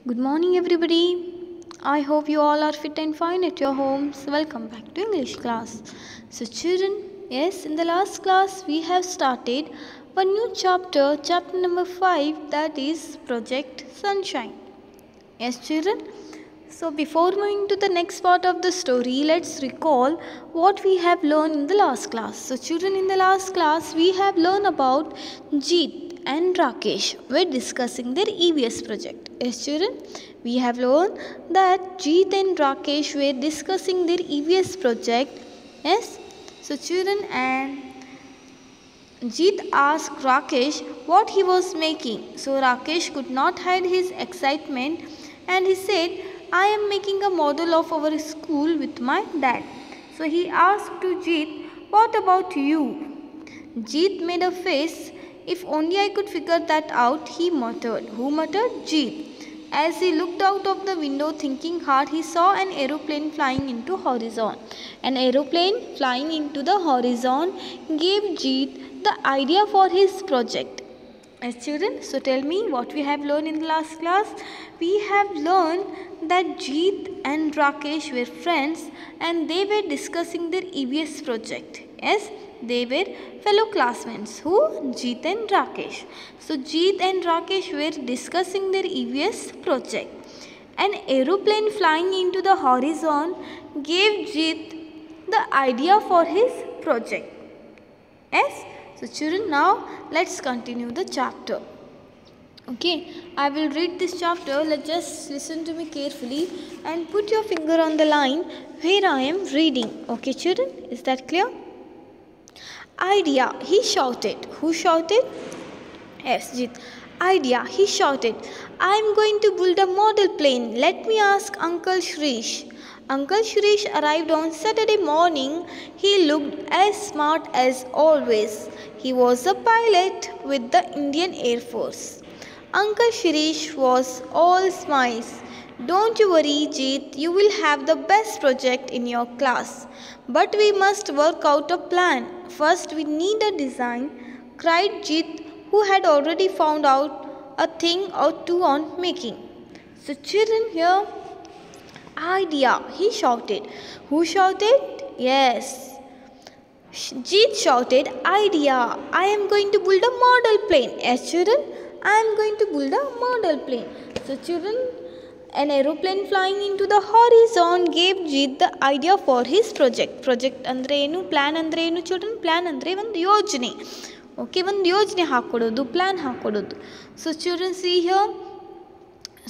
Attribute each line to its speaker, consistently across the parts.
Speaker 1: Good morning, everybody. I hope you all are fit and fine at your homes. Welcome back to English class. So, children, yes, in the last class we have started one new chapter, chapter number 5, that is Project Sunshine. Yes, children. So, before moving to the next part of the story, let's recall what we have learned in the last class. So, children, in the last class we have learned about Jeet and Rakesh were discussing their EVS project. Yes, children, we have learned that Jeet and Rakesh were discussing their EVS project. Yes, so children, and Jeet asked Rakesh what he was making. So Rakesh could not hide his excitement and he said, I am making a model of our school with my dad. So he asked to Jeet, what about you? Jeet made a face. If only I could figure that out, he muttered. Who muttered? Jeet. As he looked out of the window thinking hard, he saw an aeroplane flying into horizon. An aeroplane flying into the horizon gave Jeet the idea for his project. As children, so tell me what we have learned in the last class. We have learned that Jeet and Rakesh were friends and they were discussing their EVS project. Yes, they were fellow classmates. Who? Jeet and Rakesh. So Jeet and Rakesh were discussing their EVS project. An aeroplane flying into the horizon gave Jeet the idea for his project. Yes. So children, now let's continue the chapter. Okay, I will read this chapter. Let's just listen to me carefully and put your finger on the line where I am reading. Okay, children, is that clear? Idea, he shouted. Who shouted? Yes, Jeet. Idea, he shouted. I am going to build a model plane. Let me ask Uncle Shrish. Uncle Shrish arrived on Saturday morning. He looked as smart as always. He was a pilot with the Indian Air Force. Uncle Shrish was all smiles. Don't you worry, Jeet, you will have the best project in your class. But we must work out a plan. First, we need a design, cried Jeet, who had already found out a thing or two on making. So, children, here, idea, he shouted. Who shouted? Yes. Jeet shouted, idea, I am going to build a model plane. Yes, children, I am going to build a model plane. So, children, an aeroplane flying into the horizon gave Jeet the idea for his project. Project andre enu, plan andre enu, children, plan andre ಒಂದು ಯೋಜನೆ. Okay, ಒಂದು ಯೋಜನೆ ಹಾಕೊಡೋದು, plan ಹಾಕೊಡೋದು. So, children, see here.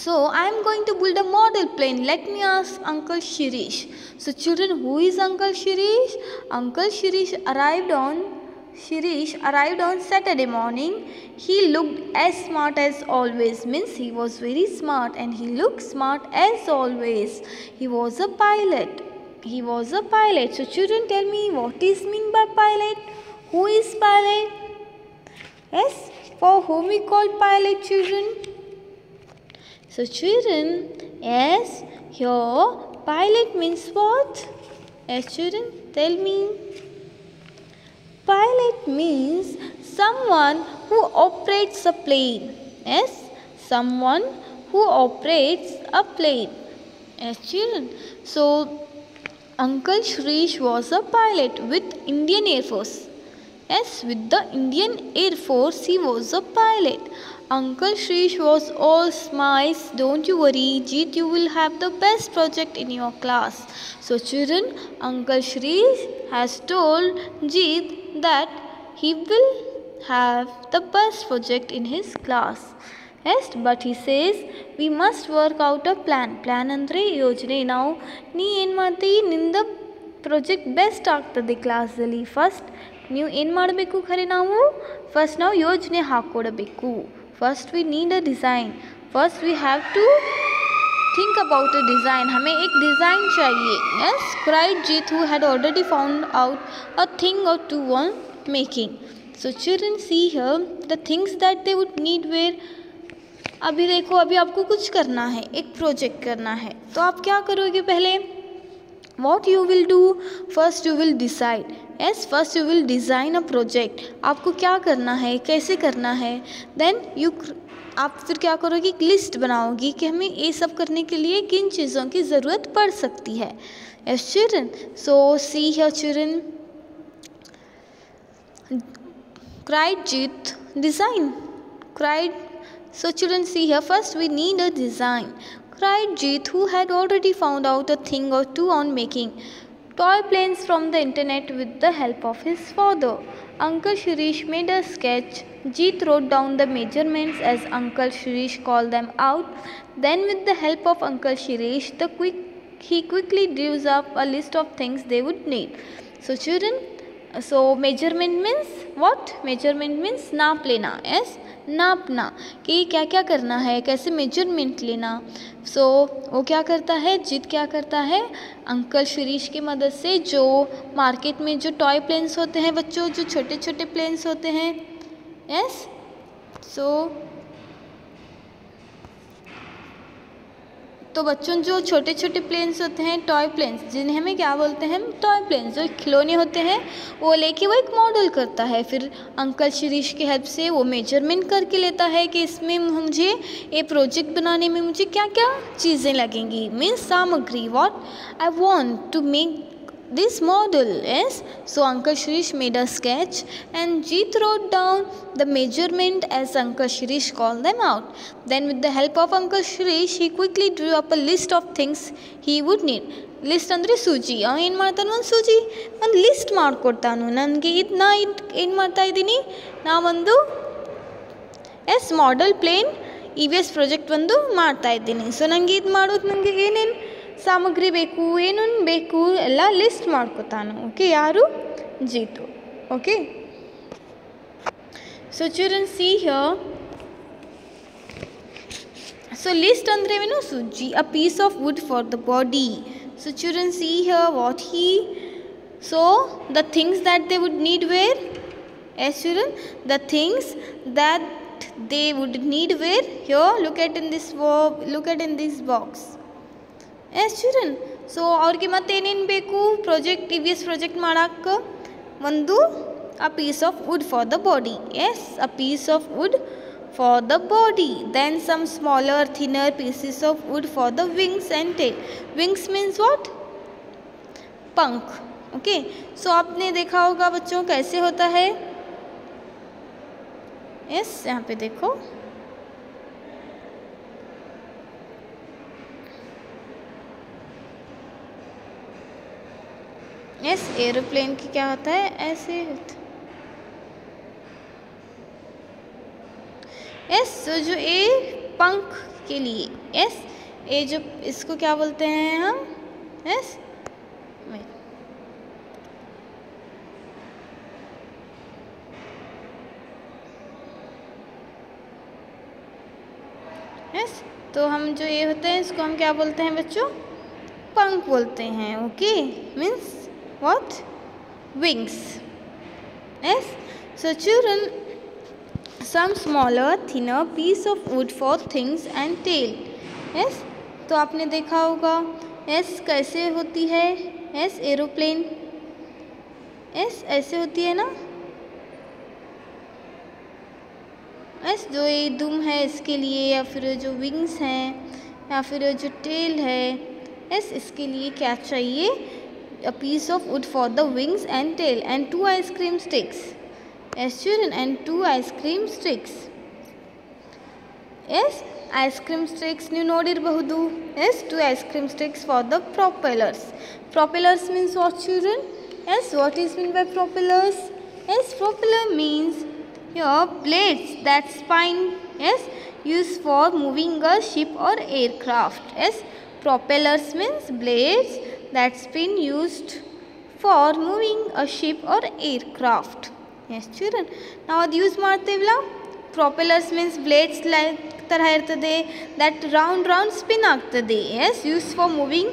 Speaker 1: So, I am going to build a model plane. Let me ask Uncle Shirish. So, children, who is Uncle Shirish? Uncle Shirish arrived on Saturday morning. He looked as smart as always. Means he was very smart and he looked smart as always. He was a pilot. So, children, tell me what is mean by pilot? Who is pilot? Yes, for whom we call pilot, children? So children, yes, here pilot means what? Yes, children, tell me. Pilot means someone who operates a plane. Yes, someone who operates a plane. Yes, children. So Uncle Shrish was a pilot with Indian Air Force. Yes, with the Indian Air Force, he was a pilot. Uncle Shrish was all smiles. Don't you worry, Jeet, you will have the best project in your class. So children, Uncle Shrish has told Jeet that he will have the best project in his class. Yes, but he says we must work out a plan. Plan andre yojane. Now, nee ಏನು ಮಾಡ್ತಿ ನಿಂದ project best ಆಗ್ತದೆ ಕ್ಲಾಸಲ್ಲಿ. First ನೀವು ಏನು ಮಾಡಬೇಕು ಖರೆ ನಾವು ಫಸ್ಟ್ ನಾವು ಯೋಜನೆ ಹಾಕ್ಕೊಡಬೇಕು. First we need a design. First we have to think about a design. हमें एक डिज़ाइन चाहिए. Yes, cried Jeet who had already found out a thing or two on making. So children see here the things that they would need where. अभी देखो, अभी आपको कुछ करना है, एक प्रोजेक्ट करना है, तो आप क्या करोगे पहले? What you will do? First you will decide. Yes, first you will design a project. आपको क्या करना है, कैसे करना है. देन यू आप फिर क्या करोगी, एक लिस्ट बनाओगी कि हमें ये सब करने के लिए किन चीज़ों की ज़रूरत पड़ सकती है. Yes children, so see here children, cried Jit, design, cried. So children see here, first we need a design. Cried Jit, who had already found out a thing or two on making toy planes from the internet with the help of his father. Uncle Shirish made a sketch. Jit wrote down the measurements as Uncle Shirish called them out. Then with the help of Uncle Shirish, he quickly drew up a list of things they would need. So children, so measurement means what? Measurement means नाप लेना. Yes, नापना कि क्या क्या करना है, कैसे measurement लेना. सो वो क्या करता है, जीत क्या करता है, अंकल शिरीष की मदद से जो मार्केट में जो टॉय प्लेन्स होते हैं बच्चों, जो छोटे छोटे प्लेन्स होते हैं. यस, सो तो बच्चों जो छोटे छोटे प्लेन्स होते हैं, टॉय प्लेन्स, जिन्हें हमें क्या बोलते हैं, टॉय प्लेन्स, जो खिलौने होते हैं, वो लेके वो एक मॉडल करता है. फिर अंकल शिरीष की हेल्प से वो मेजरमेंट करके लेता है कि इसमें मुझे ये प्रोजेक्ट बनाने में मुझे क्या क्या चीज़ें लगेंगी, मीन्स सामग्री. What I want to make this model. Yes, so Uncle Shirish made a sketch and Jeet wrote down the measurement as Uncle Shirish called them out. Then with the help of Uncle Shirish, he quickly drew up a list of things he would need. List andre ಸೂಜಿ ಏನು ಮಾಡ್ತಾನು, ಒಂದು ಸೂಜಿ ಒಂದು list ಮಾಡಿಕೊಡ್ತಾನು. ನನಗೆ ಇದನ್ನ ಏನು ಮಾಡ್ತಾ ಇದ್ದೀನಿ, ನಾವೊಂದು ಮಾಡೆಲ್ ಪ್ಲೇನ್ EVS ಪ್ರಾಜೆಕ್ಟ್ ಒಂದು ಮಾಡ್ತಾ ಇದ್ದೀನಿ. ಸೊ ನನಗೆ ಇದು ಮಾಡೋದು, ನನಗೆ ಏನೇನು ಸಾಮಗ್ರಿ ಬೇಕು, ಏನೇನು ಬೇಕು ಎಲ್ಲ ಲಿಸ್ಟ್ ಮಾಡ್ಕೋತಾನು. ಓಕೆ, ಯಾರು, Jeetu. Okay, so children see here, so list ಅಂದ್ರೆ ಏನು, ಸುಜ್ಜಿ, a piece of wood for the body. So children see here what he, so the things that they would need where. Yes children, the things that they would need where, here look at in this box. Yes children, so ಅವ್ರಿಗೆ ಮತ್ತೆ ಏನೇನು ಬೇಕು, project EVS project ಮಾಡೋಕ್ಕೆ ಒಂದು a piece of wood for the body. Yes, a piece of wood for the body. Then some smaller thinner pieces of wood for the wings and tail. Wings means what, पंख. Okay, सो आपने देखा होगा बच्चों कैसे होता है. Yes, यहाँ पे देखो, यस, एरोप्लेन की क्या होता है, ऐसे होता. यस, तो जो ये पंख के लिए, यस, ये जो इसको क्या बोलते हैं हम, यस, यस, तो हम जो ये होते हैं इसको हम क्या बोलते हैं बच्चों, पंख बोलते हैं. Okay, means what, wings. Yes, so children, some smaller thinner piece of wood for things and tail. Yes, तो आपने देखा होगा, यस, कैसे होती है, यस, एरोप्लेन, यस, ऐसे होती है ना. यस, जो ये दुम है इसके लिए, या फिर जो विंग्स हैं, या फिर जो टेल है, यस, इसके लिए क्या चाहिए, a piece of wood for the wings and tail and 2 ice cream sticks. Yes children, and 2 ice cream sticks. Yes, ice cream sticks ನೀವು ನೋಡಿರಬಹುದು. Yes, 2 ice cream sticks for the propellers. Propellers means what children? Yes, what is meant by propellers? Yes, propeller means your blades that spine, yes, used for moving a ship or aircraft. Yes, propellers means blades that spin used for moving a ship or aircraft. Yes children, now ಅದು use ಮಾಡ್ತೇವಲ್ಲ, propellers means blades like ತರ ಇರ್ತದೆ, that round spin ಆಗ್ತದೆ. Yes, used for moving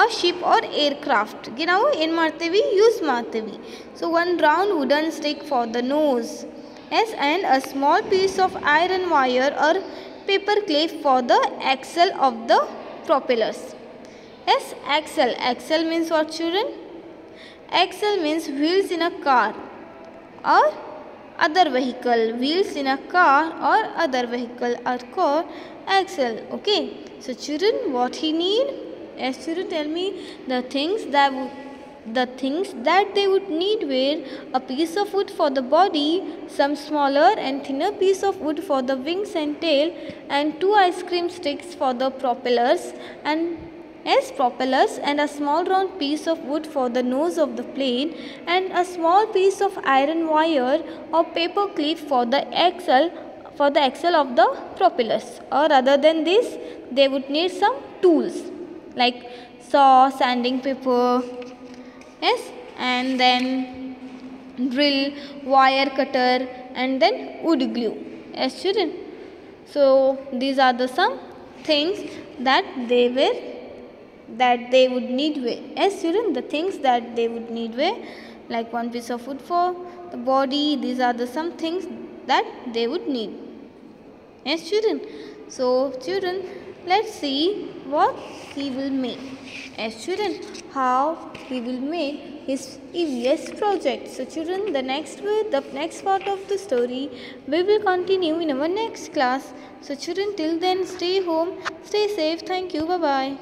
Speaker 1: a ship or aircraft ಗೆ ನಾವು ಏನು ಮಾಡ್ತೇವೆ, use ಮಾಡ್ತೇವೆ. So one round wooden stick for the nose. Yes, and a small piece of iron wire or paper clip for the axle of the propellers. Yes, axle. Axle means what children? Axle means wheels in a car or other vehicle. Wheels in a car or other vehicle are called axle. Okay, so children, what he need? Yes, children, tell me the things that they would need were a piece of wood for the body, some smaller and thinner piece of wood for the wings and tail, and 2 ice cream sticks for the propellers, and a small round piece of wood for the nose of the plane, and a small piece of iron wire or paper clip for the axle of the propellers. Or other than this, they would need some tools like saw, sanding paper, yes, and then drill, wire cutter, and then wood glue. Yes, children. So these are the some things that they would need were. Yes, children, the things that they would need were like one piece of wood for the body. These are the some things that they would need. Yes, children. So children, let's see what he will make. Yes, children, how he will make his EVS project. So children, the next part of the story we will continue in our next class. So children, till then, stay home, stay safe. Thank you. Bye bye.